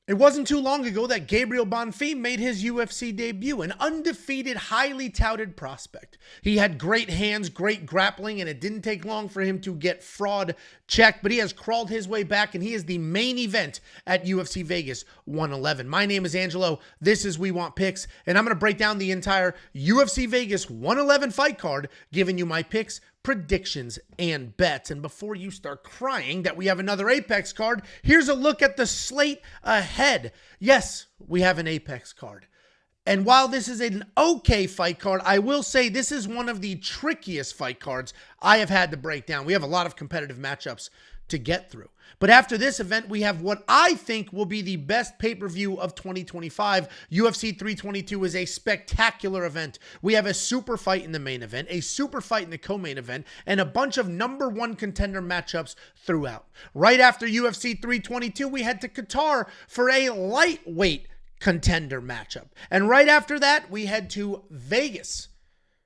It wasn't too long ago that Gabriel Bonfim made his UFC debut, an undefeated, highly touted prospect. He had great hands, great grappling, and it didn't take long for him to get fraud checked, but he has crawled his way back, and he is the main event at UFC Vegas 111. My name is Angelo. This is We Want Picks, and I'm going to break down the entire UFC Vegas 111 fight card, giving you my picks, predictions, and bets. And before you start crying that we have another Apex card, here's a look at the slate ahead. Yes, we have an Apex card. And while this is an okay fight card, I will say this is one of the trickiest fight cards I have had to break down. We have a lot of competitive matchups to get through. But after this event, we have what I think will be the best pay-per-view of 2025. UFC 322 is a spectacular event. We have a super fight in the main event, a super fight in the co-main event, and a bunch of number one contender matchups throughout. Right after UFC 322, we head to Qatar for a lightweight contender matchup. And right after that, we head to Vegas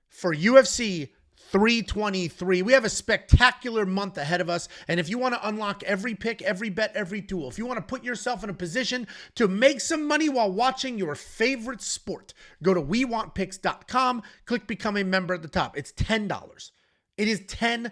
for UFC 323. We have a spectacular month ahead of us. And if you want to unlock every pick, every bet, every tool, if you want to put yourself in a position to make some money while watching your favorite sport, go to WeWantPicks.com, click Become a Member at the top. It's $10. It is $10.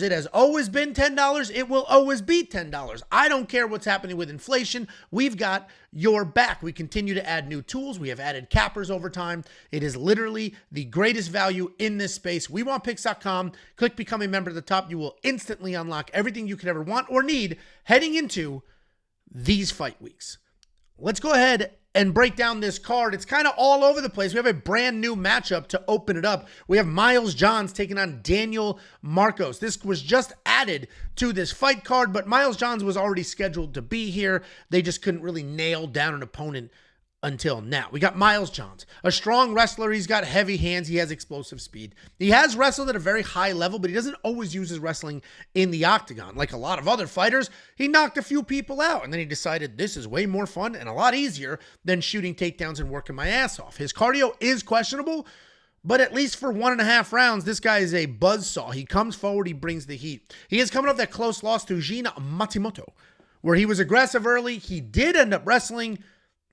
It has always been $10. It will always be $10. I don't care what's happening with inflation. We've got your back. We continue to add new tools. We have added cappers over time. It is literally the greatest value in this space. WeWantPicks.com. Click Become a Member at the top. You will instantly unlock everything you could ever want or need heading into these fight weeks. Let's go ahead and break down this card. It's kind of all over the place. We have a brand new matchup to open it up. We have Miles Johns taking on Daniel Marcos. This was just added to this fight card, but Miles Johns was already scheduled to be here. They just couldn't really nail down an opponent until now. We got Miles Johns, a strong wrestler. He's got heavy hands. He has explosive speed. He has wrestled at a very high level, but he doesn't always use his wrestling in the octagon. Like a lot of other fighters, he knocked a few people out, and then he decided this is way more fun and a lot easier than shooting takedowns and working my ass off. His cardio is questionable, but at least for 1.5 rounds, this guy is a buzzsaw. He comes forward, he brings the heat. He is coming off that close loss to Jin Matsumoto, where he was aggressive early. He did end up wrestling,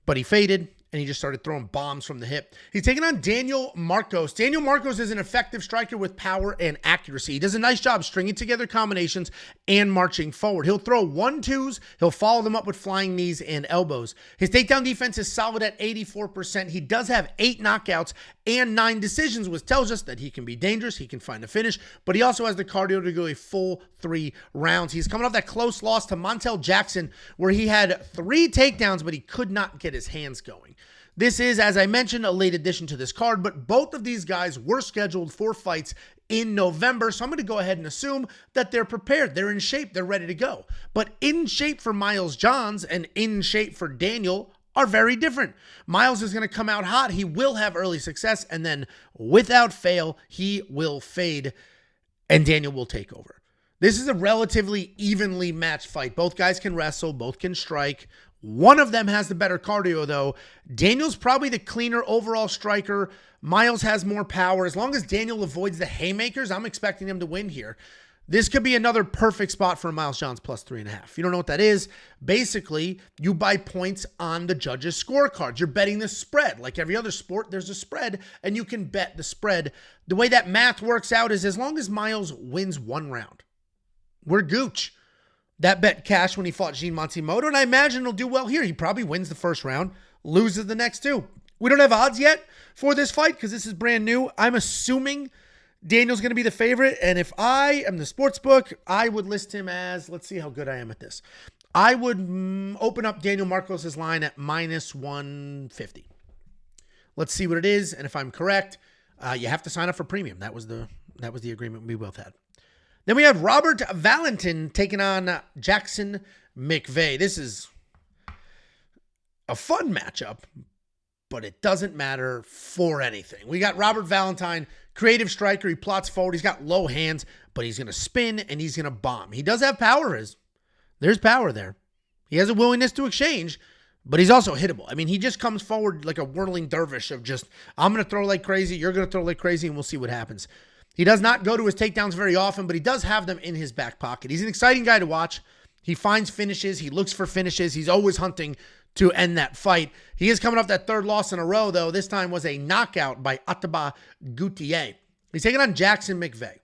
but he faded, and he just started throwing bombs from the hip. He's taking on Daniel Marcos. Daniel Marcos is an effective striker with power and accuracy. He does a nice job stringing together combinations and marching forward. He'll throw 1-2s. He'll follow them up with flying knees and elbows. His takedown defense is solid at 84%. He does have 8 knockouts and 9 decisions, which tells us that he can be dangerous. He can find a finish, but he also has the cardio to go a full 3 rounds. He's coming off that close loss to Montel Jackson, where he had 3 takedowns, but he could not get his hands going. This is, as I mentioned, a late addition to this card, but both of these guys were scheduled for fights in November, so I'm going to go ahead and assume that they're prepared. They're in shape. They're ready to go. But in shape for Miles Johns and in shape for Daniel are very different. Miles is going to come out hot. He will have early success, and then without fail, he will fade, and Daniel will take over. This is a relatively evenly matched fight. Both guys can wrestle. Both can strike. One of them has the better cardio, though. Daniel's probably the cleaner overall striker. Miles has more power. As long as Daniel avoids the haymakers, I'm expecting him to win here. This could be another perfect spot for Miles Johns plus 3.5. If you don't know what that is, basically, you buy points on the judges' scorecards. You're betting the spread. Like every other sport, there's a spread, and you can bet the spread. The way that math works out is as long as Miles wins 1 round, we're gooch. That bet cashed when he fought Jin Matsumoto, and I imagine he'll do well here. He probably wins the first round, loses the next 2. We don't have odds yet for this fight because this is brand new. I'm assuming Daniel's going to be the favorite, and if I am the sportsbook, I would list him as, let's see how good I am at this. I would open up Daniel Marcos' line at minus 150. Let's see what it is, and if I'm correct, you have to sign up for premium. That was the agreement we both had. Then we have Robert Valentin taking on Jackson McVey. This is a fun matchup, but it doesn't matter for anything. We got Robert Valentin, creative striker. He plots forward. He's got low hands, but he's going to spin and he's going to bomb. He does have power. There's power there. He has a willingness to exchange, but he's also hittable. I mean, he just comes forward like a whirling dervish of just, I'm going to throw like crazy, you're going to throw like crazy, and we'll see what happens. He does not go to his takedowns very often, but he does have them in his back pocket. He's an exciting guy to watch. He finds finishes. He looks for finishes. He's always hunting to end that fight. He is coming off that third loss in a row, though. This time was a knockout by Attaba Gutier. He's taking on Jackson McVey.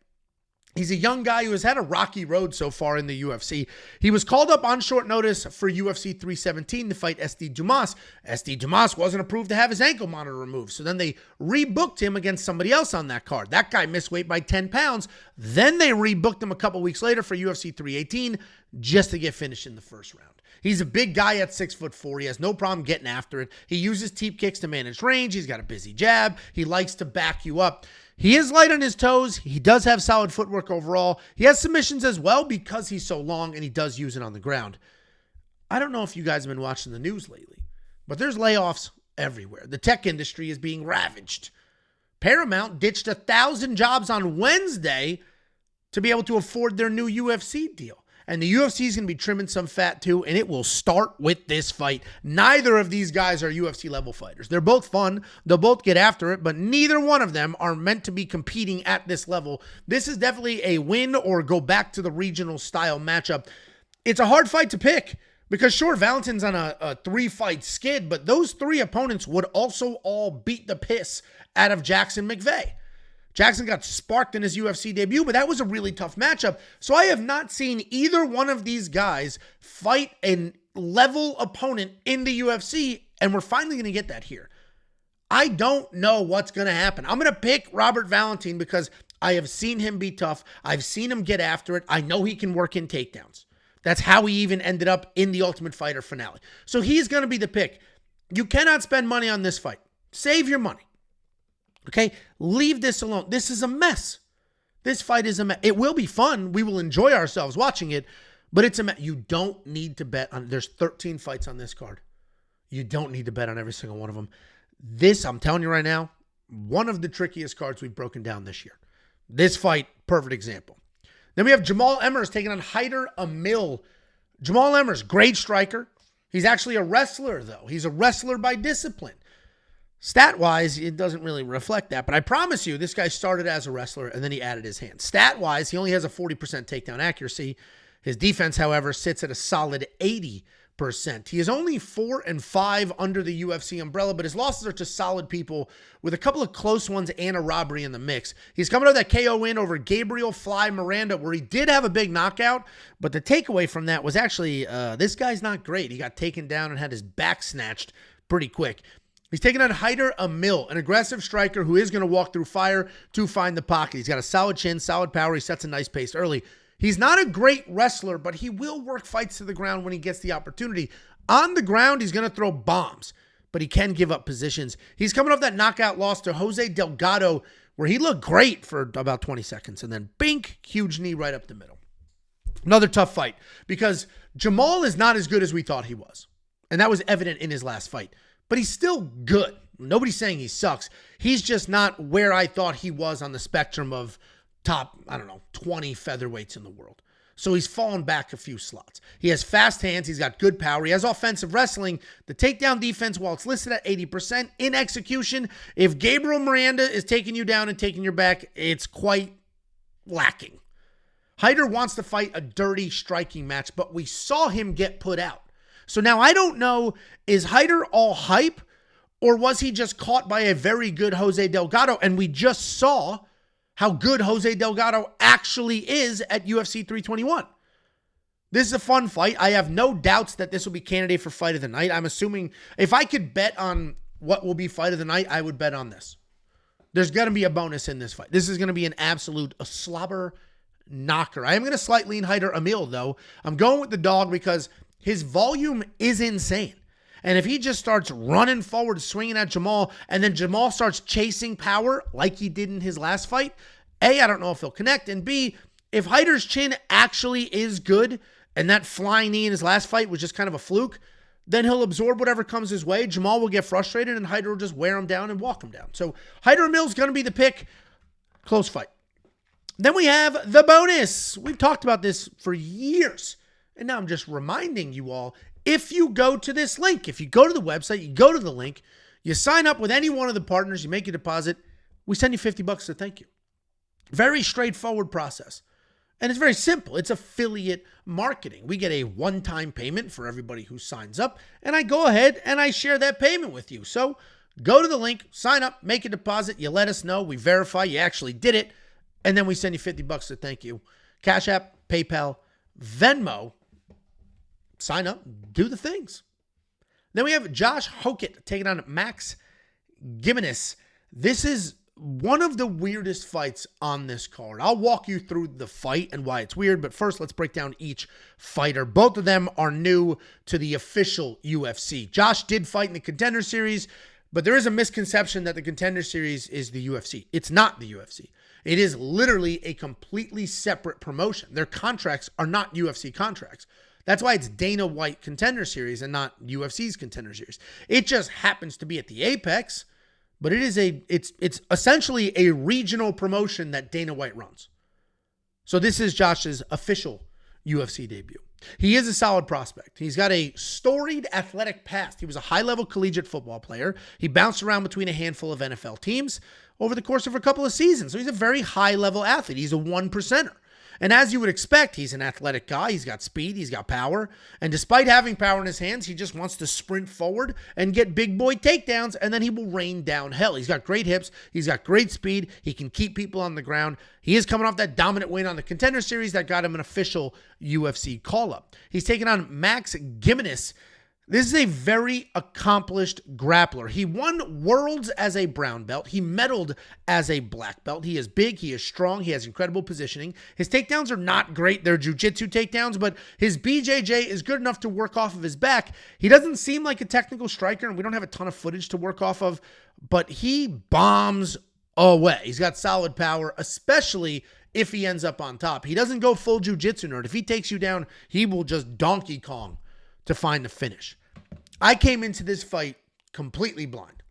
He's a young guy who has had a rocky road so far in the UFC. He was called up on short notice for UFC 317 to fight SD Dumas. SD Dumas wasn't approved to have his ankle monitor removed, so then they rebooked him against somebody else on that card. That guy missed weight by 10 pounds. Then they rebooked him a couple weeks later for UFC 318 just to get finished in the first round. He's a big guy at 6'4". He has no problem getting after it. He uses teep kicks to manage range. He's got a busy jab. He likes to back you up. He is light on his toes. He does have solid footwork overall. He has submissions as well because he's so long and he does use it on the ground. I don't know if you guys have been watching the news lately, but there's layoffs everywhere. The tech industry is being ravaged. Paramount ditched 1,000 jobs on Wednesday to be able to afford their new UFC deal. And the UFC is going to be trimming some fat too, and it will start with this fight. Neither of these guys are UFC level fighters. They're both fun. They'll both get after it, but neither one of them are meant to be competing at this level. This is definitely a win or go back to the regional style matchup. It's a hard fight to pick because sure, Valentin's on a 3-fight skid, but those 3 opponents would also all beat the piss out of Jackson McVey. Jackson got sparked in his UFC debut, but that was a really tough matchup. So I have not seen either one of these guys fight a level opponent in the UFC, and we're finally going to get that here. I don't know what's going to happen. I'm going to pick Robert Valentin because I have seen him be tough. I've seen him get after it. I know he can work in takedowns. That's how he even ended up in the Ultimate Fighter finale. So he's going to be the pick. You cannot spend money on this fight. Save your money. Okay, leave this alone. This is a mess. This fight is a mess. It will be fun. We will enjoy ourselves watching it, but it's a mess. You don't need to bet on, there's 13 fights on this card. You don't need to bet on every single one of them. This, I'm telling you right now, one of the trickiest cards we've broken down this year. This fight, perfect example. Then we have Jamall Emmers taking on Hyder Amil. Jamall Emmers, great striker. He's actually a wrestler, though. He's a wrestler by discipline. Stat-wise, it doesn't really reflect that, but I promise you, this guy started as a wrestler and then he added his hands. Stat-wise, he only has a 40% takedown accuracy. His defense, however, sits at a solid 80%. He is only 4-5 under the UFC umbrella, but his losses are to solid people with a couple of close ones and a robbery in the mix. He's coming out of that KO win over Gabriel Fly Miranda, where he did have a big knockout, but the takeaway from that was actually, this guy's not great. He got taken down and had his back snatched pretty quick. He's taking on Hyder Amil, an aggressive striker who is going to walk through fire to find the pocket. He's got a solid chin, solid power. He sets a nice pace early. He's not a great wrestler, but he will work fights to the ground when he gets the opportunity. On the ground, he's going to throw bombs, but he can give up positions. He's coming off that knockout loss to Jose Delgado, where he looked great for about 20 seconds, and then bink, huge knee right up the middle. Another tough fight because Jamall is not as good as we thought he was, and that was evident in his last fight. But he's still good. Nobody's saying he sucks. He's just not where I thought he was on the spectrum of top, 20 featherweights in the world. So he's fallen back a few slots. He has fast hands. He's got good power. He has offensive wrestling. The takedown defense, while it's listed at 80%, in execution, if Gabriel Miranda is taking you down and taking your back, it's quite lacking. Hyder wants to fight a dirty striking match, but we saw him get put out. So now I don't know, is Hyder all hype or was he just caught by a very good Jose Delgado? And we just saw how good Jose Delgado actually is at UFC 321. This is a fun fight. I have no doubts that this will be candidate for fight of the night. I'm assuming if I could bet on what will be fight of the night, I would bet on this. There's going to be a bonus in this fight. This is going to be an absolute slobber knocker. I am going to slightly lean Hyder Amil, though. I'm going with the dog because his volume is insane. And if he just starts running forward, swinging at Jamall, and then Jamall starts chasing power like he did in his last fight, A, I don't know if he'll connect, and B, if Hyder's chin actually is good, and that flying knee in his last fight was just kind of a fluke, then he'll absorb whatever comes his way. Jamall will get frustrated, and Hyder will just wear him down and walk him down. So Hyder Amil's going to be the pick. Close fight. Then we have the bonus. We've talked about this for years. And now I'm just reminding you all, if you go to this link, if you go to the website, you go to the link, you sign up with any one of the partners, you make a deposit, we send you $50 to thank you. Very straightforward process. And it's very simple. It's affiliate marketing. We get a one-time payment for everybody who signs up, and I go ahead and I share that payment with you. So go to the link, sign up, make a deposit. You let us know. We verify you actually did it, and then we send you $50 to thank you. Cash App, PayPal, Venmo. Sign up, do the things. Then we have Josh Hokit taking on Max Gimenis. This is one of the weirdest fights on this card. I'll walk you through the fight and why it's weird, but first let's break down each fighter. Both of them are new to the official UFC. Josh did fight in the Contender Series, but there is a misconception that the Contender Series is the UFC. It's not the UFC. It is literally a completely separate promotion. Their contracts are not UFC contracts. That's why it's Dana White Contender Series and not UFC's Contender Series. It just happens to be at the Apex, but it's essentially a regional promotion that Dana White runs. So this is Josh's official UFC debut. He is a solid prospect. He's got a storied athletic past. He was a high-level collegiate football player. He bounced around between a handful of NFL teams over the course of a couple of seasons. So he's a very high-level athlete. He's a one-percenter. And as you would expect, he's an athletic guy. He's got speed. He's got power. And despite having power in his hands, he just wants to sprint forward and get big boy takedowns, and then he will rain down hell. He's got great hips. He's got great speed. He can keep people on the ground. He is coming off that dominant win on the Contender Series that got him an official UFC call-up. He's taking on Max Gimenis. This is a very accomplished grappler. He won Worlds as a brown belt. He medaled as a black belt. He is big. He is strong. He has incredible positioning. His takedowns are not great. They're jiu-jitsu takedowns, but his BJJ is good enough to work off of his back. He doesn't seem like a technical striker, and we don't have a ton of footage to work off of, but he bombs away. He's got solid power, especially if he ends up on top. He doesn't go full jiu-jitsu nerd. If he takes you down, he will just Donkey Kong to find the finish. I came into this fight completely blind.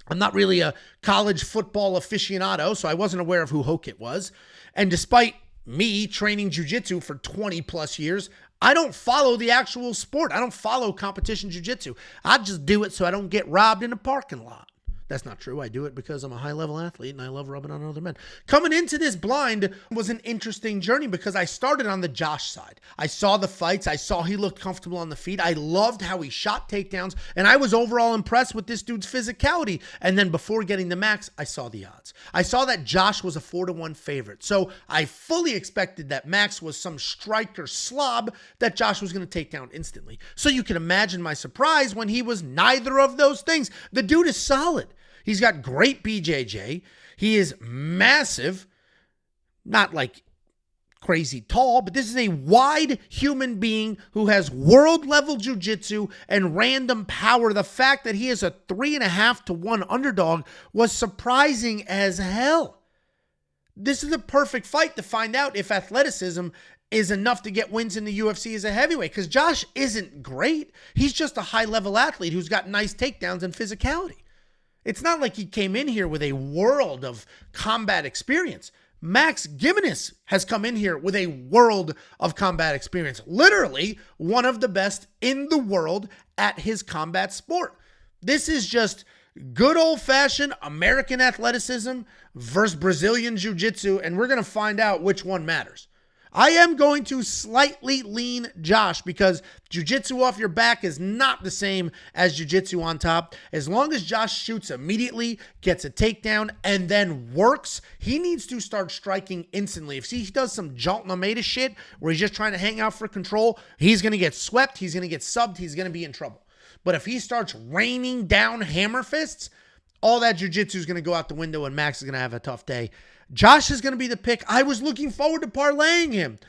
I'm not really a college football aficionado, so I wasn't aware of who Hokit was. And despite me training jiu-jitsu for 20 plus years, I don't follow the actual sport. I don't follow competition jiu-jitsu. I just do it so I don't get robbed in a parking lot. That's not true. I do it because I'm a high-level athlete and I love rubbing on other men. Coming into this blind was an interesting journey because I started on the Josh side. I saw the fights. I saw he looked comfortable on the feet. I loved how he shot takedowns, and I was overall impressed with this dude's physicality. And then before getting the Max, I saw the odds. I saw that Josh was a 4-1 favorite. So I fully expected that Max was some striker slob that Josh was going to take down instantly. So you can imagine my surprise when he was neither of those things. The dude is solid. He's got great BJJ. He is massive, not like crazy tall, but this is a wide human being who has world-level jiu-jitsu and random power. The fact that he is a 3.5-1 underdog was surprising as hell. This is a perfect fight to find out if athleticism is enough to get wins in the UFC as a heavyweight, because Josh isn't great. He's just a high-level athlete who's got nice takedowns and physicality. It's not like he came in here with a world of combat experience. Max Gimenis has come in here with a world of combat experience. Literally one of the best in the world at his combat sport. This is just good old-fashioned American athleticism versus Brazilian jiu-jitsu, and we're going to find out which one matters. I am going to slightly lean Josh because jiu-jitsu off your back is not the same as jiu-jitsu on top. As long as Josh shoots immediately, gets a takedown, and then works, he needs to start striking instantly. If he does some Jaltna Maeda shit where he's just trying to hang out for control, he's going to get swept, he's going to get subbed, he's going to be in trouble. But if he starts raining down hammer fists, all that jiu-jitsu is going to go out the window and Max is going to have a tough day. Josh is going to be the pick. I was looking forward to parlaying him.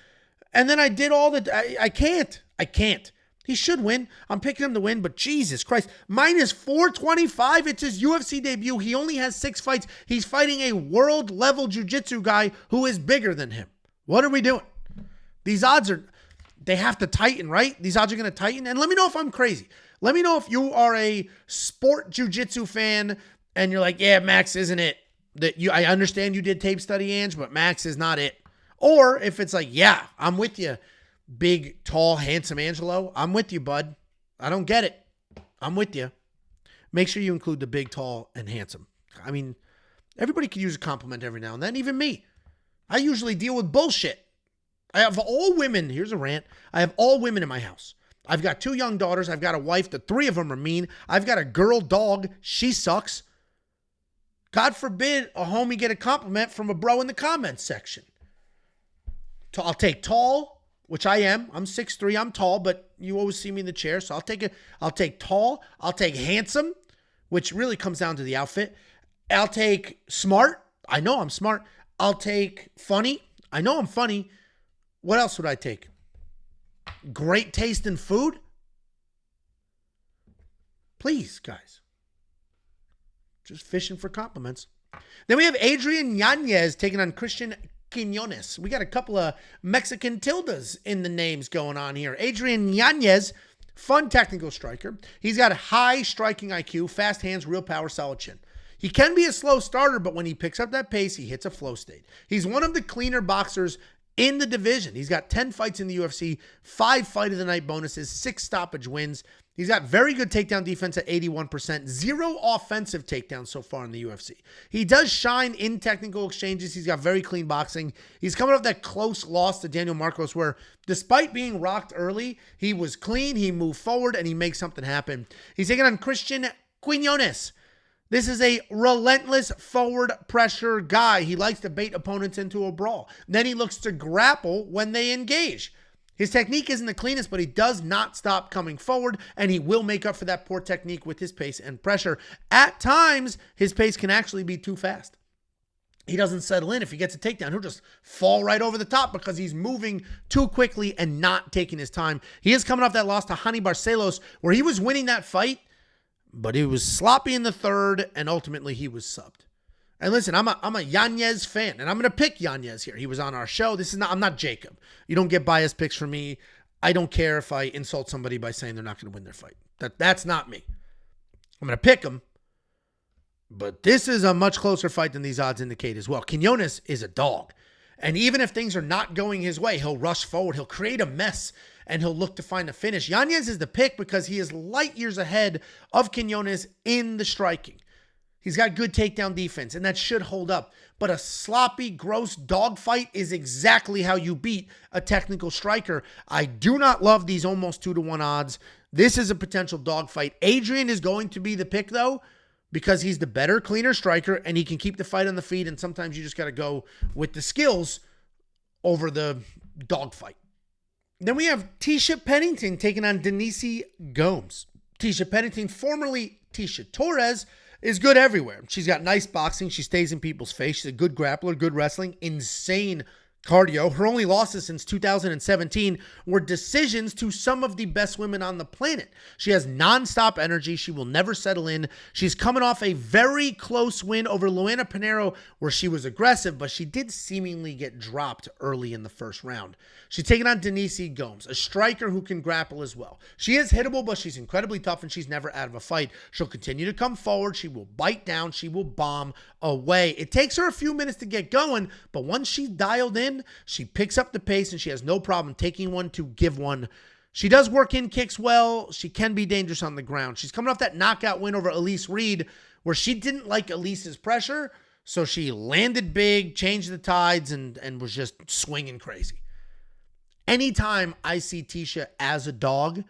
And then I did all the... I can't. He should win. I'm picking him to win, but Jesus Christ. Minus 425. It's his UFC debut. He only has 6 fights. He's fighting a world-level jiu-jitsu guy who is bigger than him. What are we doing? These odds are... They have to tighten, right? These odds are going to tighten. And let me know if I'm crazy. Let me know if you are a sport jiu-jitsu fan and you're like, yeah, Max isn't it. I understand you did tape study, Ange, but Max is not it. Or if it's like, yeah, I'm with you, big, tall, handsome Angelo. I'm with you, bud. I don't get it. I'm with you. Make sure you include the big, tall, and handsome. I mean, everybody could use a compliment every now and then, even me. I usually deal with bullshit. I have all women. Here's a rant. I have all women in my house. I've got 2 young daughters. I've got a wife. The 3 of them are mean. I've got a girl dog. She sucks. God forbid a homie get a compliment from a bro in the comments section. I'll take tall, which I am. I'm 6'3". I'm tall, but you always see me in the chair, so I'll take tall. I'll take handsome, which really comes down to the outfit. I'll take smart. I know I'm smart. I'll take funny. I know I'm funny. What else would I take? Great taste in food? Please, guys. Just fishing for compliments. Then we have Adrian Yanez taking on Cristian Quinonez. We got a couple of Mexican tildes in the names going on here. Adrian Yanez, fun technical striker. He's got a high striking IQ, fast hands, real power, solid chin. He can be a slow starter, but when he picks up that pace, he hits a flow state. He's one of the cleaner boxers in the division. He's got 10 fights in the UFC, 5 fight of the night bonuses, 6 stoppage wins. He's got very good takedown defense at 81%, 0 offensive takedowns so far in the UFC. He does shine in technical exchanges. He's got very clean boxing. He's coming off that close loss to Daniel Marcos where despite being rocked early, he was clean, he moved forward, and he makes something happen. He's taking on Cristian Quinonez. This is a relentless forward pressure guy. He likes to bait opponents into a brawl. Then he looks to grapple when they engage. His technique isn't the cleanest, but he does not stop coming forward, and he will make up for that poor technique with his pace and pressure. At times, his pace can actually be too fast. He doesn't settle in. If he gets a takedown, he'll just fall right over the top because he's moving too quickly and not taking his time. He is coming off that loss to Hani Barcelos, where he was winning that fight, but he was sloppy in the third, and ultimately he was subbed. And listen, I'm a Yanez fan, and I'm going to pick Yanez here. He was on our show. I'm not Jacob. You don't get biased picks from me. I don't care if I insult somebody by saying they're not going to win their fight. That's not me. I'm going to pick him, but this is a much closer fight than these odds indicate as well. Quinonez is a dog, and even if things are not going his way, he'll rush forward. He'll create a mess, and he'll look to find a finish. Yanez is the pick because he is light years ahead of Quinonez in the striking. He's got good takedown defense, and that should hold up. But a sloppy, gross dogfight is exactly how you beat a technical striker. I do not love these almost 2-to-1 odds. This is a potential dogfight. Adrian is going to be the pick, though, because he's the better, cleaner striker, and he can keep the fight on the feet, and sometimes you just got to go with the skills over the dogfight. Then we have Tecia Pennington taking on Denise Gomes. Tecia Pennington, formerly Tecia Torres, is good everywhere. She's got nice boxing. She stays in people's face. She's a good grappler, good wrestling, insane cardio. Her only losses since 2017 were decisions to some of the best women on the planet. She has nonstop energy. She will never settle in. She's coming off a very close win over Luana Pinheiro where she was aggressive, but she did seemingly get dropped early in the first round. She's taking on Denise Gomes, a striker who can grapple as well. She is hittable, but she's incredibly tough, and she's never out of a fight. She'll continue to come forward. She will bite down. She will bomb away. It takes her a few minutes to get going, but once she's dialed in, she picks up the pace, and she has no problem taking one to give one. She does work in kicks well. She can be dangerous on the ground. She's coming off that knockout win over Elise Reed, where she didn't like Elise's pressure, so she landed big, changed the tides, and was just swinging crazy. Anytime I see Tecia as a dog,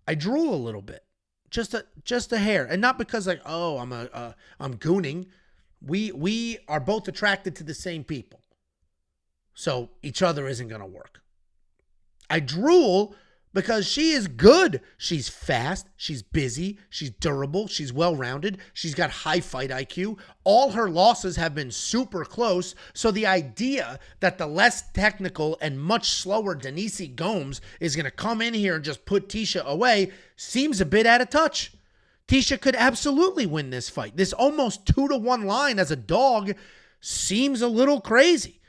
I drool a little bit, just a hair, and not because like, oh, I'm gooning. We are both attracted to the same people, so each other isn't gonna work. I drool because she is good. She's fast. She's busy. She's durable. She's well-rounded. She's got high fight IQ. All her losses have been super close. So the idea that the less technical and much slower Denise Gomes is going to come in here and just put Tecia away seems a bit out of touch. Tecia could absolutely win this fight. This almost 2-to-1 line as a dog seems a little crazy.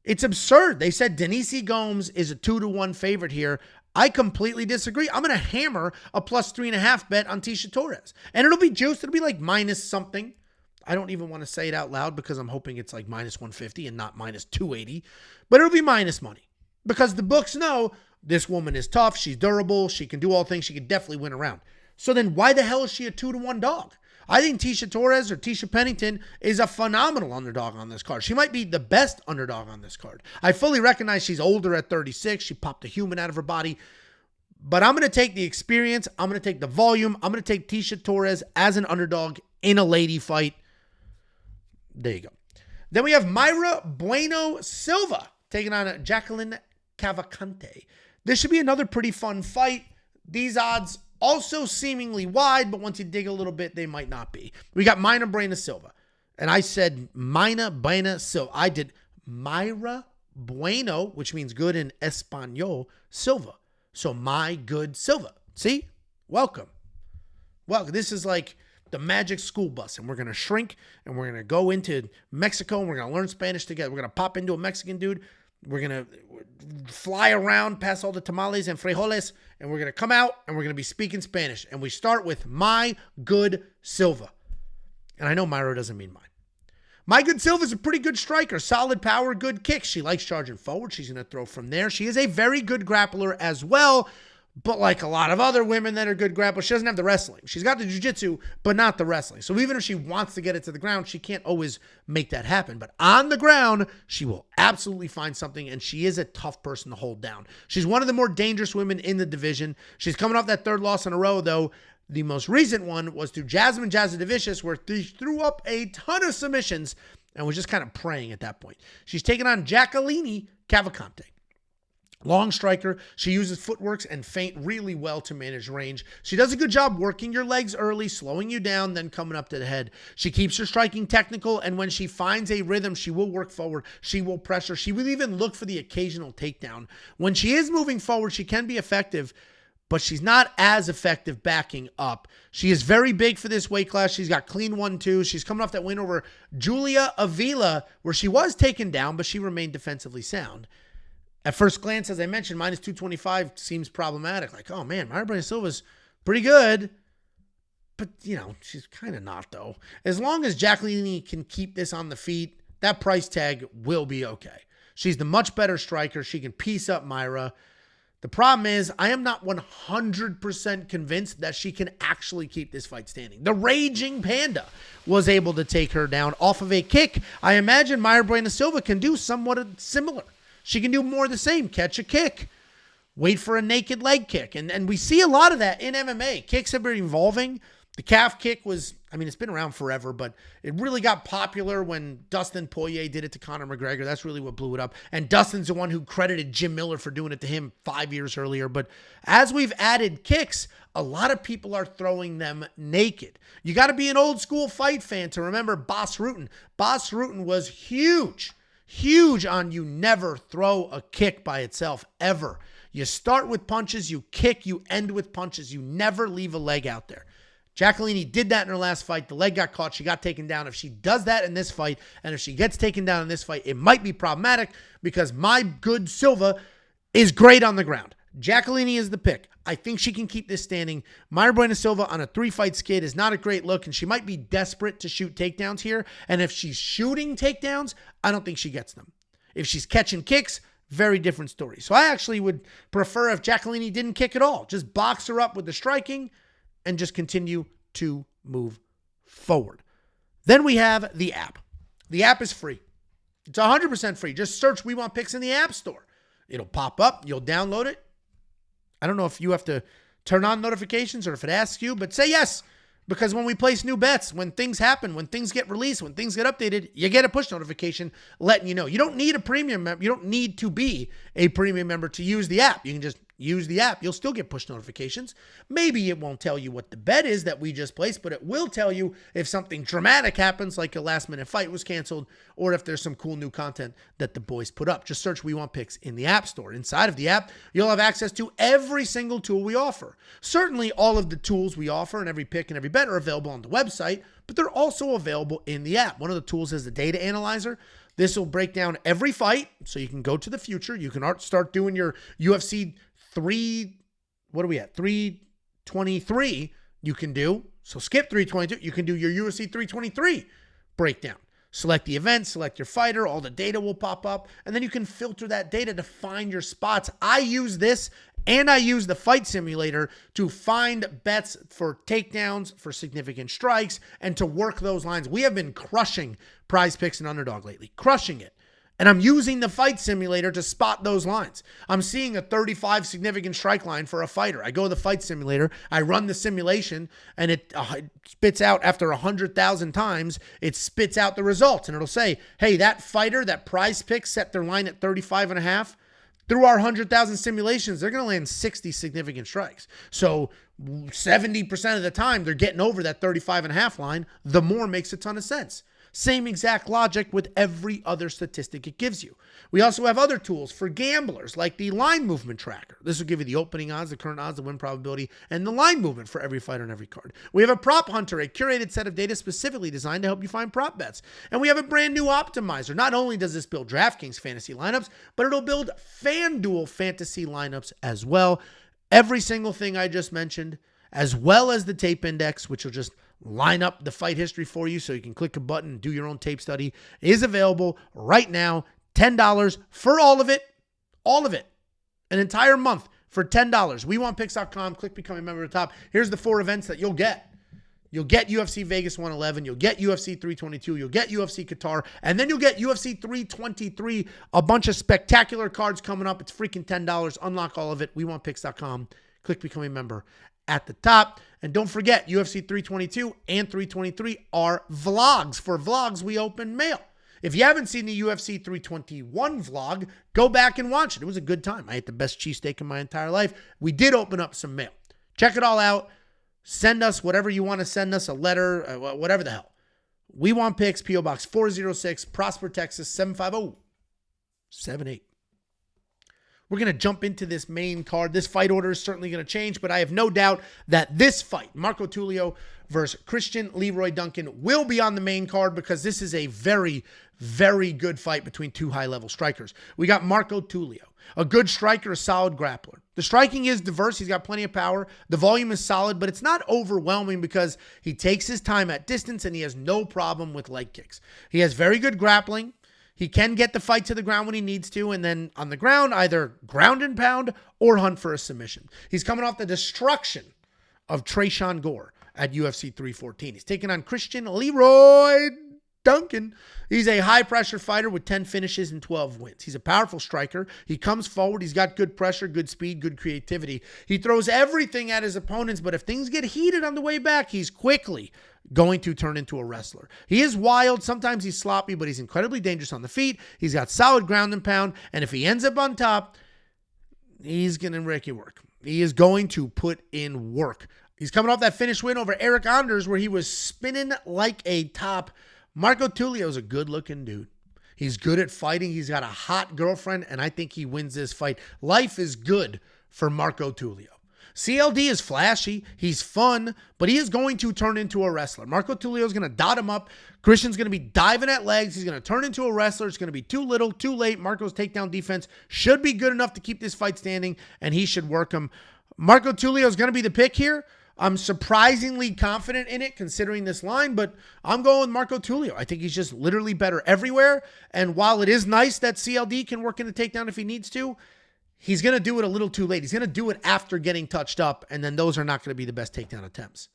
It's absurd. They said Denise Gomes is a 2-to-1 favorite here. I completely disagree. I'm going to hammer a plus 3.5 bet on Tecia Torres. And it'll be juiced. It'll be like minus something. I don't even want to say it out loud because I'm hoping it's like minus 150 and not minus 280. But it'll be minus money because the books know this woman is tough. She's durable. She can do all things. She can definitely win a round. So then why the hell is she a 2-to-1 dog? I think Tecia Torres or Tecia Pennington is a phenomenal underdog on this card. She might be the best underdog on this card. I fully recognize she's older at 36. She popped a human out of her body. But I'm going to take the experience. I'm going to take the volume. I'm going to take Tecia Torres as an underdog in a lady fight. There you go. Then we have Mayra Bueno Silva taking on Jacqueline Cavalcanti. This should be another pretty fun fight. These odds also seemingly wide, but once you dig a little bit, they might not be. We got Mayra Bueno Silva. And I said Mayra Bueno Silva. I did Mayra Bueno, which means good in Espanol, Silva. So my good Silva. See? Welcome. Well, this is like the magic school bus, and we're going to shrink, and we're going to go into Mexico, and we're going to learn Spanish together. We're going to pop into a Mexican dude. We're going to fly around past all the tamales and frijoles, and we're going to come out, and we're going to be speaking Spanish. And we start with my good Silva. And I know Mayra doesn't mean mine. My good Silva is a pretty good striker. Solid power, good kicks. She likes charging forward. She's going to throw from there. She is a very good grappler as well. But like a lot of other women that are good grapplers, she doesn't have the wrestling. She's got the jiu-jitsu, but not the wrestling. So even if she wants to get it to the ground, she can't always make that happen. But on the ground, she will absolutely find something, and she is a tough person to hold down. She's one of the more dangerous women in the division. She's coming off that third loss in a row, though. The most recent one was to Jasmine Jasudavicius, where she threw up a ton of submissions and was just kind of praying at that point. She's taking on Jacqueline Cavalcanti. Long striker. She uses footworks and feint really well to manage range. She does a good job working your legs early, slowing you down, then coming up to the head. She keeps her striking technical, and when she finds a rhythm, she will work forward. She will pressure. She will even look for the occasional takedown. When she is moving forward, she can be effective, but she's not as effective backing up. She is very big for this weight class. She's got clean 1-2. She's coming off that win over Julia Avila, where she was taken down, but she remained defensively sound. At first glance, as I mentioned, minus 225 seems problematic. Like, oh man, Mayra Bueno Silva's pretty good. But, you know, she's kind of not, though. As long as Jacqueline can keep this on the feet, that price tag will be okay. She's the much better striker. She can piece up Mayra. The problem is, I am not 100% convinced that she can actually keep this fight standing. The Raging Panda was able to take her down off of a kick. I imagine Mayra Bueno Silva can do somewhat similar. She can do more of the same. Catch a kick. Wait for a naked leg kick. And we see a lot of that in MMA. Kicks have been evolving. The calf kick was, I mean, it's been around forever, but it really got popular when Dustin Poirier did it to Conor McGregor. That's really what blew it up. And Dustin's the one who credited Jim Miller for doing it to him 5 years earlier. But as we've added kicks, a lot of people are throwing them naked. You got to be an old school fight fan to remember Bas Rutten. Bas Rutten was huge on you never throw a kick by itself, ever. You start with punches, you kick, you end with punches. You never leave a leg out there. Jacqueline did that in her last fight. The leg got caught. She got taken down. If she does that in this fight, and if she gets taken down in this fight, it might be problematic because my good Silva is great on the ground. Jacqueline is the pick. I think she can keep this standing. Mayra Bueno Silva on a 3-fight skid is not a great look, and she might be desperate to shoot takedowns here. And if she's shooting takedowns, I don't think she gets them. If she's catching kicks, very different story. So I actually would prefer if Jacqueline didn't kick at all. Just box her up with the striking and just continue to move forward. Then we have the app. The app is free. It's 100% free. Just search We Want Picks in the App Store. It'll pop up. You'll download it. I don't know if you have to turn on notifications or if it asks you, but say yes. Because when we place new bets, when things happen, when things get released, when things get updated, you get a push notification letting you know. You don't need a premium member. You don't need to be a premium member to use the app. You can just use the app. You'll still get push notifications. Maybe it won't tell you what the bet is that we just placed, but it will tell you if something dramatic happens, like a last-minute fight was canceled, or if there's some cool new content that the boys put up. Just search We Want Picks in the App Store. Inside of the app, you'll have access to every single tool we offer. Certainly, all of the tools we offer and every pick and every bet are available on the website, but they're also available in the app. One of the tools is the data analyzer. This will break down every fight, so you can go to the future. You can start doing your UFC 323 you can do. So skip 322. You can do your UFC 323 breakdown. Select the event, select your fighter, all the data will pop up, and then you can filter that data to find your spots. I use this And I use the fight simulator to find bets for takedowns, for significant strikes, and to work those lines. We have been crushing Prize Picks and Underdog lately, crushing it. And I'm using the fight simulator to spot those lines. I'm seeing a 35 significant strike line for a fighter. I go to the fight simulator, I run the simulation, and it spits out after 100,000 times, it spits out the results. And it'll say, hey, that fighter, that Prize Pick set their line at 35.5. Through our 100,000 simulations, they're going to land 60 significant strikes. So 70% of the time, they're getting over that 35.5 line. The more makes a ton of sense. Same exact logic with every other statistic it gives you. We also have other tools for gamblers, like the line movement tracker. This will give you the opening odds, the current odds, the win probability, and the line movement for every fighter and every card. We have a prop hunter, a curated set of data specifically designed to help you find prop bets. And we have a brand new optimizer. Not only does this build DraftKings fantasy lineups, but it'll build FanDuel fantasy lineups as well. Every single thing I just mentioned, as well as the tape index, which will just line up the fight history for you so you can click a button and do your own tape study, is available right now. $10 for all of it. All of it. An entire month for $10. WeWantPicks.com. Click Become a Member at the top. Here's the 4 events that you'll get. You'll get UFC Vegas 111. You'll get UFC 322. You'll get UFC Qatar. And then you'll get UFC 323. A bunch of spectacular cards coming up. It's freaking $10. Unlock all of it. WeWantPicks.com. Click Become a Member at the top. And don't forget, UFC 322 and 323 are vlogs. For vlogs, we open mail. If you haven't seen the UFC 321 vlog, go back and watch it. It was a good time. I ate the best cheesesteak in my entire life. We did open up some mail. Check it all out. Send us whatever you want to send us, a letter, whatever the hell. We Want Picks, P.O. Box 406, Prosper, Texas, 75078. We're going to jump into this main card. This fight order is certainly going to change, but I have no doubt that this fight, Marco Tulio versus Cristian Leroy Duncan, will be on the main card because this is a very, very good fight between two high-level strikers. We got Marco Tulio, a good striker, a solid grappler. The striking is diverse. He's got plenty of power. The volume is solid, but it's not overwhelming because he takes his time at distance and he has no problem with leg kicks. He has very good grappling. He can get the fight to the ground when he needs to, and then on the ground, either ground and pound or hunt for a submission. He's coming off the destruction of Tresean Gore at UFC 314. He's taking on Cristian Leroy Duncan. He's a high-pressure fighter with 10 finishes and 12 wins. He's a powerful striker. He comes forward. He's got good pressure, good speed, good creativity. He throws everything at his opponents, but if things get heated on the way back, he's quickly going to turn into a wrestler. He is wild. Sometimes he's sloppy, but he's incredibly dangerous on the feet. He's got solid ground and pound, and if he ends up on top, he's going to make it work. He is going to put in work. He's coming off that finish win over Eric Anders where he was spinning like a top. Marco Tulio is a good-looking dude. He's good at fighting. He's got a hot girlfriend, and I think he wins this fight. Life is good for Marco Tulio. CLD is flashy. He's fun, but he is going to turn into a wrestler. Marco Tulio is going to dot him up. Cristian's going to be diving at legs. He's going to turn into a wrestler. It's going to be too little, too late. Marco's takedown defense should be good enough to keep this fight standing, and he should work him. Marco Tulio is going to be the pick here. I'm surprisingly confident in it considering this line, but I'm going with Marco Tulio. I think he's just literally better everywhere. And while it is nice that CLD can work in the takedown if he needs to, he's going to do it a little too late. He's going to do it after getting touched up, and then those are not going to be the best takedown attempts.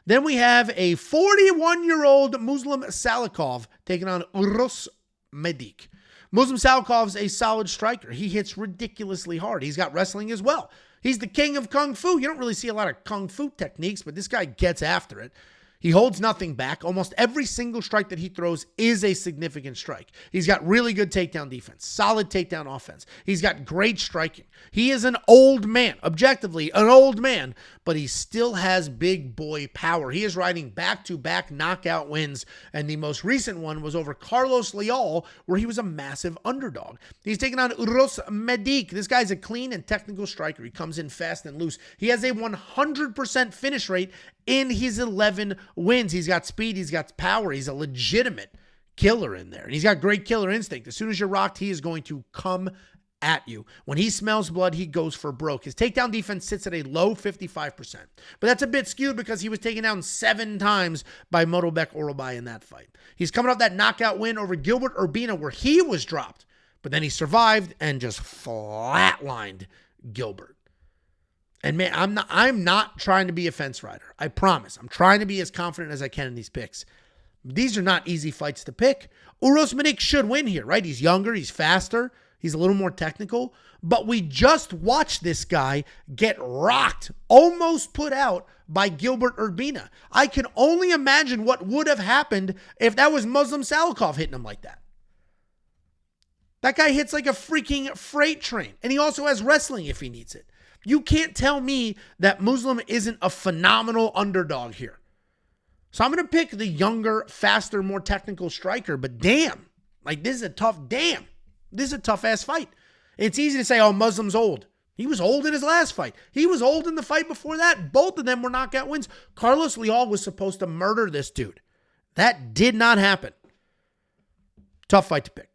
Then we have a 41-year-old Muslim Salikhov taking on Uros Medik. Muslim Salikhov's a solid striker. He hits ridiculously hard. He's got wrestling as well. He's the king of Kung Fu. You don't really see a lot of Kung Fu techniques, but this guy gets after it. He holds nothing back. Almost every single strike that he throws is a significant strike. He's got really good takedown defense, solid takedown offense. He's got great striking. He is an old man, objectively an old man, but he still has big boy power. He is riding back-to-back knockout wins, and the most recent one was over Carlos Leal, where he was a massive underdog. He's taking on Uros Medik. This guy's a clean and technical striker. He comes in fast and loose. He has a 100% finish rate in his 11 wins. He's got speed. He's got power. He's a legitimate killer in there. And he's got great killer instinct. As soon as you're rocked, he is going to come at you. When he smells blood, he goes for broke. His takedown defense sits at a low 55%. But that's a bit skewed because he was taken down 7 times by Motobek Orolbai in that fight. He's coming off that knockout win over Gilbert Urbina where he was dropped. But then he survived and just flatlined Gilbert. And man, I'm not trying to be a fence rider. I promise. I'm trying to be as confident as I can in these picks. These are not easy fights to pick. Uros should win here, right? He's younger, he's faster, he's a little more technical. But we just watched this guy get rocked, almost put out by Gilbert Urbina. I can only imagine what would have happened if that was Muslim Salikhov hitting him like that. That guy hits like a freaking freight train. And he also has wrestling if he needs it. You can't tell me that Muslim isn't a phenomenal underdog here. So I'm going to pick the younger, faster, more technical striker. But damn, like this is a tough ass fight. It's easy to say, oh, Muslim's old. He was old in his last fight. He was old in the fight before that. Both of them were knockout wins. Carlos Leal was supposed to murder this dude. That did not happen. Tough fight to pick.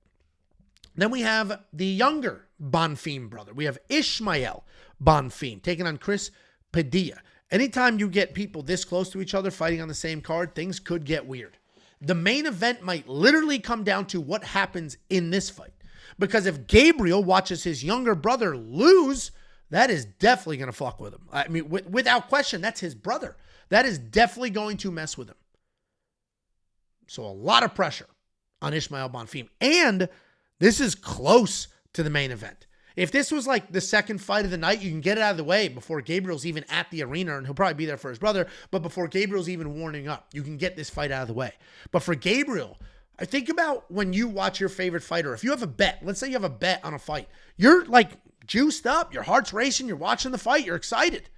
Then we have the younger Bonfim brother. We have Ishmael Bonfim taking on Chris Padilla. Anytime you get people this close to each other fighting on the same card, things could get weird. The main event might literally come down to what happens in this fight. Because if Gabriel watches his younger brother lose, that is definitely going to fuck with him. I mean, without question, that's his brother. That is definitely going to mess with him. So a lot of pressure on Ishmael Bonfim. And this is close to the main event. If this was like the second fight of the night, you can get it out of the way before Gabriel's even at the arena, and he'll probably be there for his brother, but before Gabriel's even warming up, you can get this fight out of the way. But for Gabriel, I think about when you watch your favorite fighter. If you have a bet, let's say you have a bet on a fight, you're like juiced up, your heart's racing, you're watching the fight, you're excited.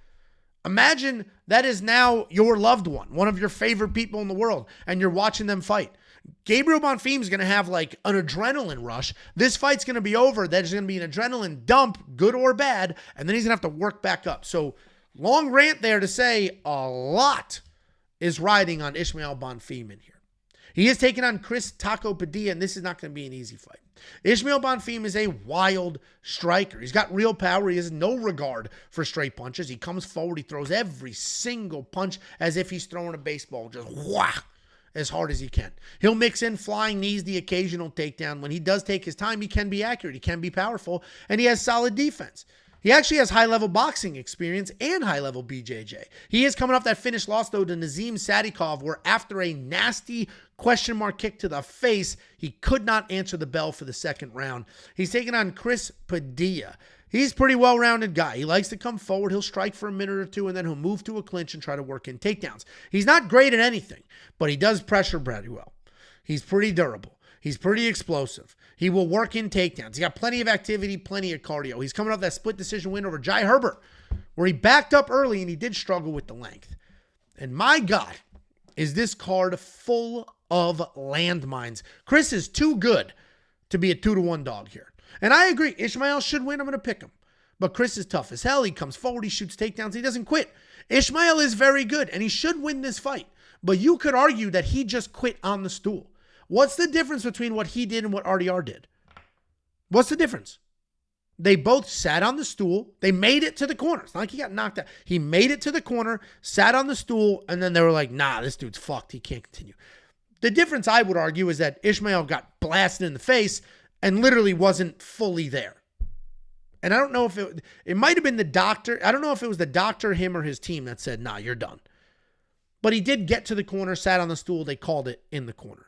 Imagine that is now your loved one of your favorite people in the world, and you're watching them fight. Gabriel Bonfim is going to have like an adrenaline rush. This fight's going to be over. There's going to be an adrenaline dump, good or bad, and then he's going to have to work back up. So long rant there to say a lot is riding on Ishmael Bonfim in here. He is taking on Chris Taco Padilla, and this is not going to be an easy fight. Ishmael Bonfim is a wild striker. He's got real power. He has no regard for straight punches. He comes forward. He throws every single punch as if he's throwing a baseball. Just whack. As hard as he can. He'll mix in flying knees, the occasional takedown. When he does take his time, he can be accurate. He can be powerful, and he has solid defense. He actually has high-level boxing experience and high-level BJJ. He is coming off that finish loss, though, to Nazim Salikhov, where after a nasty question mark kick to the face, he could not answer the bell for the second round. He's taking on Chris Padilla. He's a pretty well-rounded guy. He likes to come forward. He'll strike for a minute or two, and then he'll move to a clinch and try to work in takedowns. He's not great at anything, but he does pressure pretty well. He's pretty durable. He's pretty explosive. He will work in takedowns. He's got plenty of activity, plenty of cardio. He's coming off that split decision win over Jai Herbert, where he backed up early, and he did struggle with the length. And my God, is this card full of landmines. Chris is too good to be a 2-1 dog here. And I agree, Ishmael should win. I'm going to pick him. But Chris is tough as hell. He comes forward. He shoots takedowns. He doesn't quit. Ishmael is very good, and he should win this fight. But you could argue that he just quit on the stool. What's the difference between what he did and what RDR did? What's the difference? They both sat on the stool. They made it to the corner. It's not like he got knocked out. He made it to the corner, sat on the stool, and then they were like, nah, this dude's fucked. He can't continue. The difference, I would argue, is that Ishmael got blasted in the face and literally wasn't fully there. And I don't know if it might have been the doctor. I don't know if it was the doctor, him, or his team that said, nah, you're done. But he did get to the corner, sat on the stool. They called it in the corner.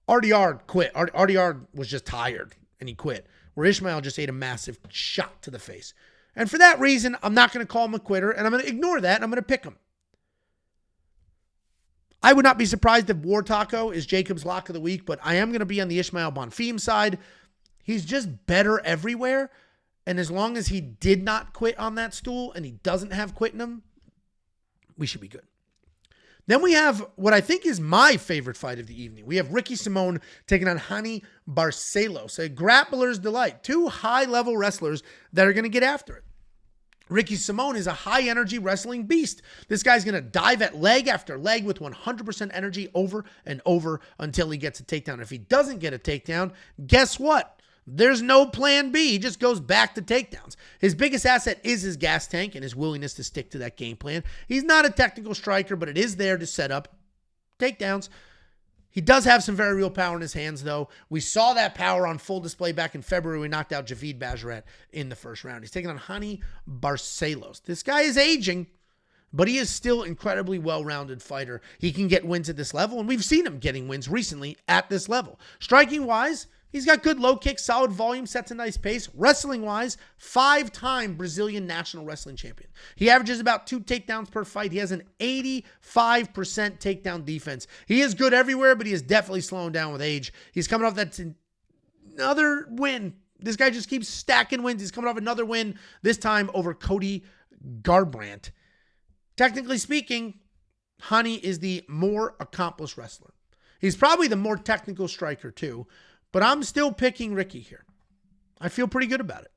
RDR quit. RDR was just tired, and he quit. Where Ishmael just ate a massive shot to the face. And for that reason, I'm not going to call him a quitter, and I'm going to ignore that, and I'm going to pick him. I would not be surprised if War Taco is Jacob's lock of the week, but I am going to be on the Ishmael Bonfim side. He's just better everywhere. And as long as he did not quit on that stool and he doesn't have quit in him, we should be good. Then we have what I think is my favorite fight of the evening. We have Ricky Simón taking on Hani Barcelos, a grappler's delight. Two high-level wrestlers that are going to get after it. Ricky Simón is a high-energy wrestling beast. This guy's going to dive at leg after leg with 100% energy over and over until he gets a takedown. If he doesn't get a takedown, guess what? There's no plan B. He just goes back to takedowns. His biggest asset is his gas tank and his willingness to stick to that game plan. He's not a technical striker, but it is there to set up takedowns. He does have some very real power in his hands, though. We saw that power on full display back in February. We knocked out Javid Bajaret in the first round. He's taking on Hani Barcelos. This guy is aging, but he is still incredibly well-rounded fighter. He can get wins at this level, and we've seen him getting wins recently at this level. Striking-wise, he's got good low kicks, solid volume, sets a nice pace. Wrestling-wise, 5-time Brazilian national wrestling champion. He averages about 2 takedowns per fight. He has an 85% takedown defense. He is good everywhere, but he is definitely slowing down with age. He's coming off that's another win. This guy just keeps stacking wins. He's coming off another win, this time over Cody Garbrandt. Technically speaking, Hani is the more accomplished wrestler. He's probably the more technical striker too, but I'm still picking Ricky here. I feel pretty good about it.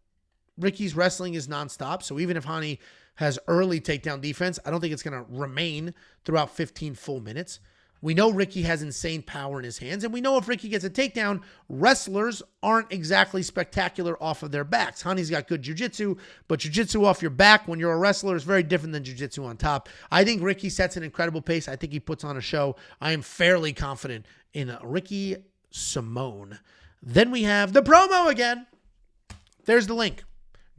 Ricky's wrestling is nonstop, so even if Hani has early takedown defense, I don't think it's going to remain throughout 15 full minutes. We know Ricky has insane power in his hands, and we know if Ricky gets a takedown, wrestlers aren't exactly spectacular off of their backs. Hani's got good jiu-jitsu, but jiu-jitsu off your back when you're a wrestler is very different than jiu-jitsu on top. I think Ricky sets an incredible pace. I think he puts on a show. I am fairly confident in Ricky Simone. Then we have the promo again. There's the link.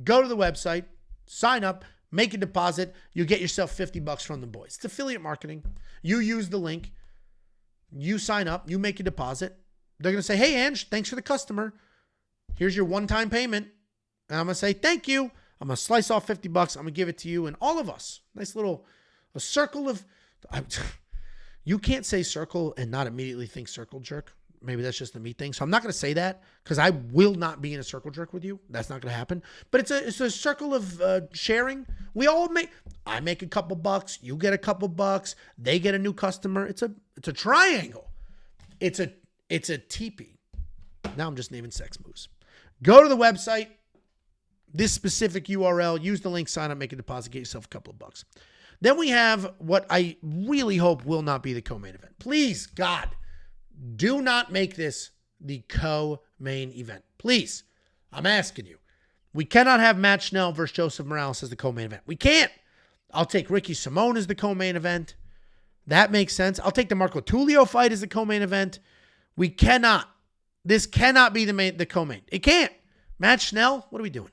Go to the website, sign up, make a deposit. You get yourself $50 from the boys. It's affiliate marketing. You use the link. You sign up, you make a deposit. They're going to say, hey, Ange, thanks for the customer. Here's your one-time payment. And I'm going to say, thank you. I'm going to slice off $50. I'm going to give it to you and all of us. Nice little, a circle of, you can't say circle and not immediately think circle jerk. Maybe that's just a me thing. So I'm not going to say that because I will not be in a circle jerk with you. That's not going to happen. But it's a circle of sharing. We all I make a couple bucks. You get a couple bucks. They get a new customer. It's a triangle. It's a teepee. Now I'm just naming sex moves. Go to the website. This specific URL. Use the link. Sign up. Make a deposit. Get yourself a couple of bucks. Then we have what I really hope will not be the co-main event. Please, God. Do not make this the co-main event. Please, I'm asking you. We cannot have Matt Schnell versus Joseph Morales as the co-main event. We can't. I'll take Ricky Simone as the co-main event. That makes sense. I'll take the Marco Tulio fight as the co-main event. We cannot. This cannot be the co-main. It can't. Matt Schnell, what are we doing?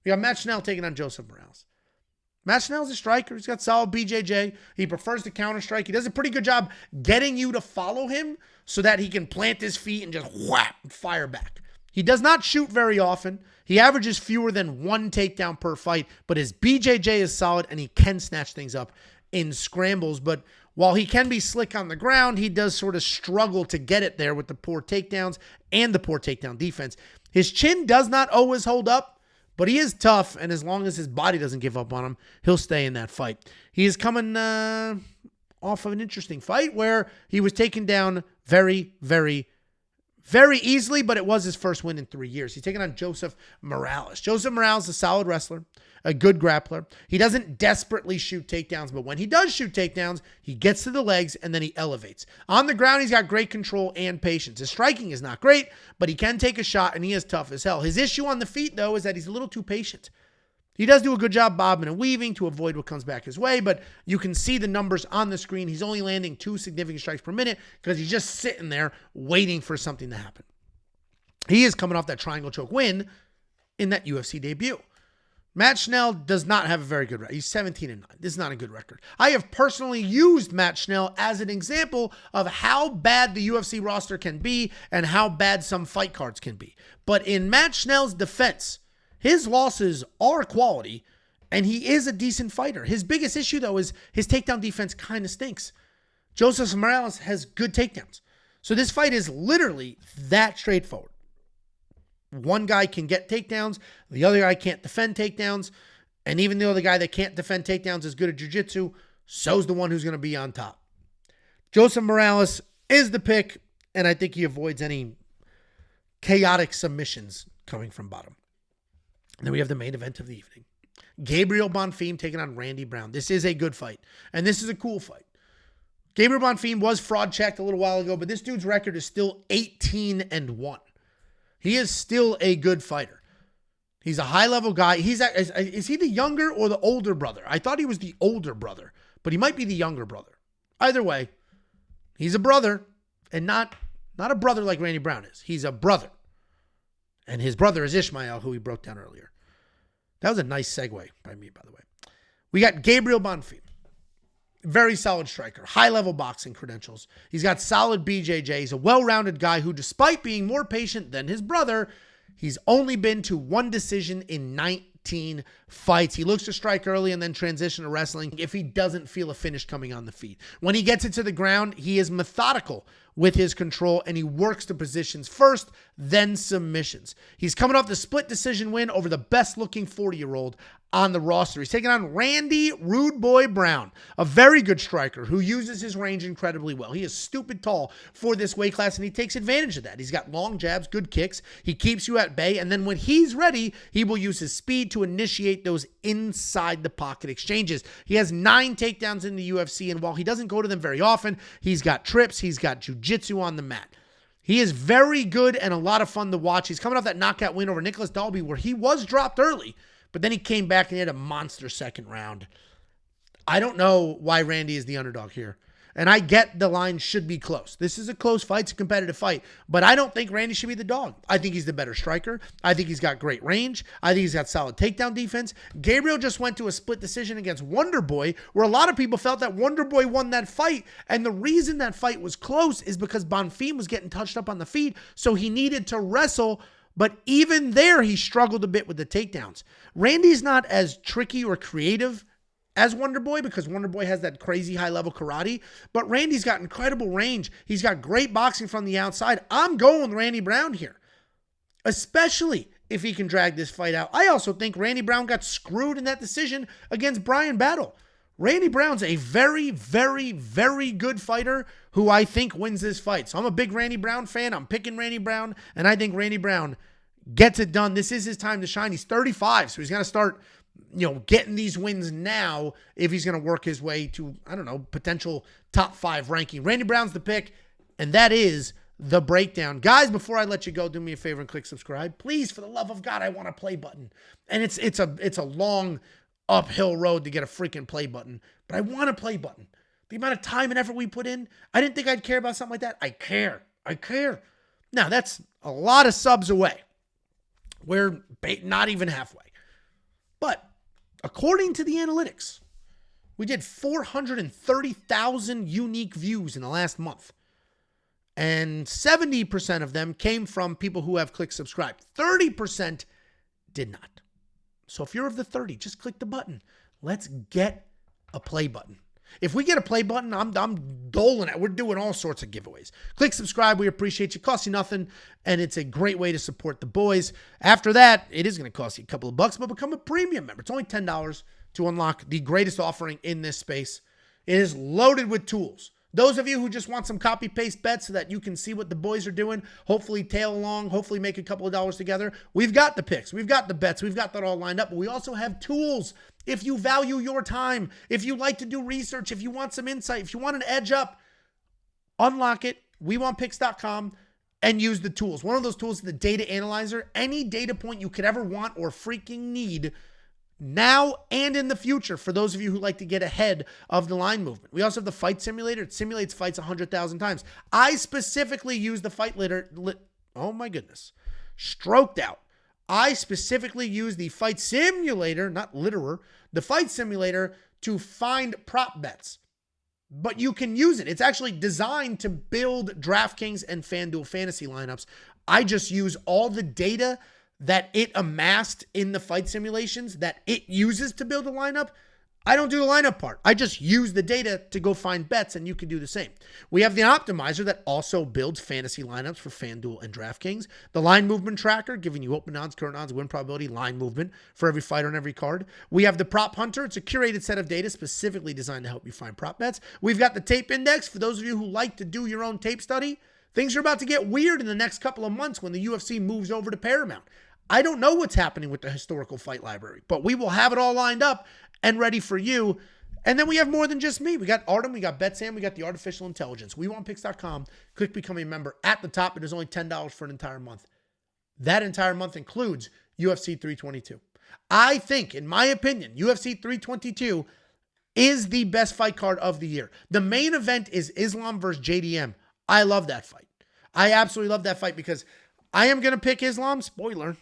We got Matt Schnell taking on Joseph Morales. Matt Schnell's a striker. He's got solid BJJ. He prefers the counter strike. He does a pretty good job getting you to follow him so that he can plant his feet and just whap and fire back. He does not shoot very often. He averages fewer than 1 takedown per fight, but his BJJ is solid and he can snatch things up in scrambles. But while he can be slick on the ground, he does sort of struggle to get it there with the poor takedowns and the poor takedown defense. His chin does not always hold up. But he is tough, and as long as his body doesn't give up on him, he'll stay in that fight. He is coming off of an interesting fight where he was taken down very, very, very easily, but it was his first win in 3 years. He's taking on Joseph Morales. Joseph Morales is a solid wrestler, a good grappler. He doesn't desperately shoot takedowns, but when he does shoot takedowns, he gets to the legs and then he elevates. On the ground, he's got great control and patience. His striking is not great, but he can take a shot and he is tough as hell. His issue on the feet, though, is that he's a little too patient. He does do a good job bobbing and weaving to avoid what comes back his way, but you can see the numbers on the screen. He's only landing 2 significant strikes per minute because he's just sitting there waiting for something to happen. He is coming off that triangle choke win in that UFC debut. Matt Schnell does not have a very good record. He's 17-9. This is not a good record. I have personally used Matt Schnell as an example of how bad the UFC roster can be and how bad some fight cards can be. But in Matt Schnell's defense, his losses are quality, and he is a decent fighter. His biggest issue, though, is his takedown defense kind of stinks. Joseph Morales has good takedowns. So this fight is literally that straightforward. One guy can get takedowns, the other guy can't defend takedowns, and even though the guy that can't defend takedowns is good at jiu-jitsu, so's the one who's going to be on top. Joseph Morales is the pick, and I think he avoids any chaotic submissions coming from bottom. And then we have the main event of the evening. Gabriel Bonfim taking on Randy Brown. This is a good fight, and this is a cool fight. Gabriel Bonfim was fraud checked a little while ago, but this dude's record is still 18-1. He is still a good fighter. He's a high-level guy. Is he the younger or the older brother? I thought he was the older brother, but he might be the younger brother. Either way, he's a brother, And not a brother like Randy Brown is. He's a brother. And his brother is Ishmael, who we broke down earlier. That was a nice segue by me, by the way. We got Gabriel Bonfim. Very solid striker. High-level boxing credentials. He's got solid BJJ. He's a well-rounded guy who, despite being more patient than his brother, he's only been to one decision in 19 fights. He looks to strike early and then transition to wrestling if he doesn't feel a finish coming on the feet. When he gets it to the ground, he is methodical with his control, and he works to positions first, then submissions. He's coming off the split decision win over the best-looking 40-year-old on the roster. He's taking on Randy Rude Boy Brown, a very good striker who uses his range incredibly well. He is stupid tall for this weight class, and he takes advantage of that. He's got long jabs, good kicks. He keeps you at bay, and then when he's ready, he will use his speed to initiate those inside-the-pocket exchanges. He has 9 takedowns in the UFC, and while he doesn't go to them very often, he's got trips, he's got jiu-jitsu on the mat. He is very good and a lot of fun to watch. He's coming off that knockout win over Nicholas Dalby where he was dropped early, but then he came back and he had a monster second round. I don't know why Randy is the underdog here. And I get the line should be close. This is a close fight. It's a competitive fight. But I don't think Randy should be the dog. I think he's the better striker. I think he's got great range. I think he's got solid takedown defense. Gabriel just went to a split decision against Wonder Boy, where a lot of people felt that Wonder Boy won that fight. And the reason that fight was close is because Bonfim was getting touched up on the feet, so he needed to wrestle. But even there, he struggled a bit with the takedowns. Randy's not as tricky or creative as Wonder Boy because Wonder Boy has that crazy high-level karate, but Randy's got incredible range. He's got great boxing from the outside. I'm going with Randy Brown here, especially if he can drag this fight out. I also think Randy Brown got screwed in that decision against Brian Battle. Randy Brown's a very, very, very good fighter who I think wins this fight. So I'm a big Randy Brown fan. I'm picking Randy Brown, and I think Randy Brown gets it done. This is his time to shine. He's 35, so he's going to start getting these wins now if he's going to work his way to, I don't know, potential top 5 ranking. Randy Brown's the pick, and that is the breakdown. Guys, before I let you go, do me a favor and click subscribe. Please, for the love of God, I want a play button. And it's a long uphill road to get a freaking play button, but I want a play button. The amount of time and effort we put in, I didn't think I'd care about something like that. I care. Now, that's a lot of subs away. We're not even halfway. But according to the analytics, we did 430,000 unique views in the last month. And 70% of them came from people who have clicked subscribe. 30% did not. So if you're of the 30, just click the button. Let's get a play button. If we get a play button, I'm doling it. We're doing all sorts of giveaways. Click subscribe. We appreciate you. Costs you nothing, and it's a great way to support the boys. After that, it is going to cost you a couple of bucks, but become a premium member. It's only $10 to unlock the greatest offering in this space. It is loaded with tools. Those of you who just want some copy-paste bets so that you can see what the boys are doing, hopefully tail along, hopefully make a couple of dollars together, we've got the picks, we've got the bets, we've got that all lined up, but we also have tools. If you value your time, if you like to do research, if you want some insight, if you want an edge up, unlock it, wewantpicks.com, and use the tools. One of those tools is the data analyzer. Any data point you could ever want or freaking need now and in the future for those of you who like to get ahead of the line movement. We also have the fight simulator. It simulates fights 100,000 times. I specifically use the fight oh my goodness. Stroked out. I specifically use the fight simulator, not litterer, the fight simulator to find prop bets. But you can use it. It's actually designed to build DraftKings and FanDuel fantasy lineups. I just use all the data that it amassed in the fight simulations that it uses to build a lineup. I don't do the lineup part. I just use the data to go find bets, and you can do the same. We have the optimizer that also builds fantasy lineups for FanDuel and DraftKings. The line movement tracker, giving you open odds, current odds, win probability, line movement for every fighter on every card. We have the prop hunter. It's a curated set of data specifically designed to help you find prop bets. We've got the tape index for those of you who like to do your own tape study. Things are about to get weird in the next couple of months when the UFC moves over to Paramount. I don't know what's happening with the historical fight library, but we will have it all lined up and ready for you. And then we have more than just me. We got Artem, we got BetSam, we got the artificial intelligence. WeWantPicks.com. Click become a member at the top. It is only $10 for an entire month. That entire month includes UFC 322. I think, in my opinion, UFC 322 is the best fight card of the year. The main event is Islam versus JDM. I love that fight. I absolutely love that fight because I am going to pick Islam, spoiler,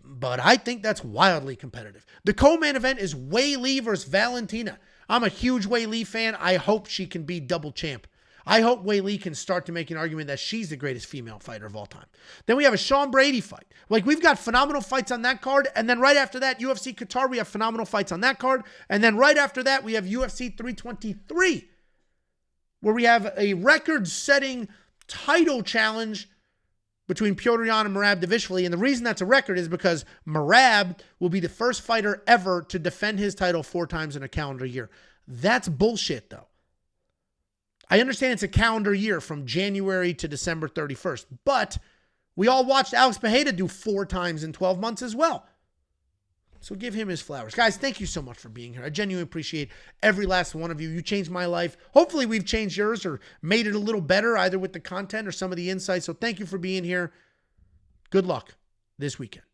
but I think that's wildly competitive. The co-main event is Wei Li versus Valentina. I'm a huge Wei Li fan. I hope she can be double champ. I hope Wei Li can start to make an argument that she's the greatest female fighter of all time. Then we have a Sean Brady fight. Like, we've got phenomenal fights on that card. And then right after that, UFC Qatar, we have phenomenal fights on that card. And then right after that, we have UFC 323, where we have a record-setting title challenge between Petr Yan and Merab Dvalishvili. And the reason that's a record is because Merab will be the first fighter ever to defend his title 4 times in a calendar year. That's bullshit, though. I understand it's a calendar year from January to December 31st, but we all watched Alex Pereira do 4 times in 12 months as well. So give him his flowers. Guys, thank you so much for being here. I genuinely appreciate every last one of you. You changed my life. Hopefully we've changed yours or made it a little better, either with the content or some of the insights. So thank you for being here. Good luck this weekend.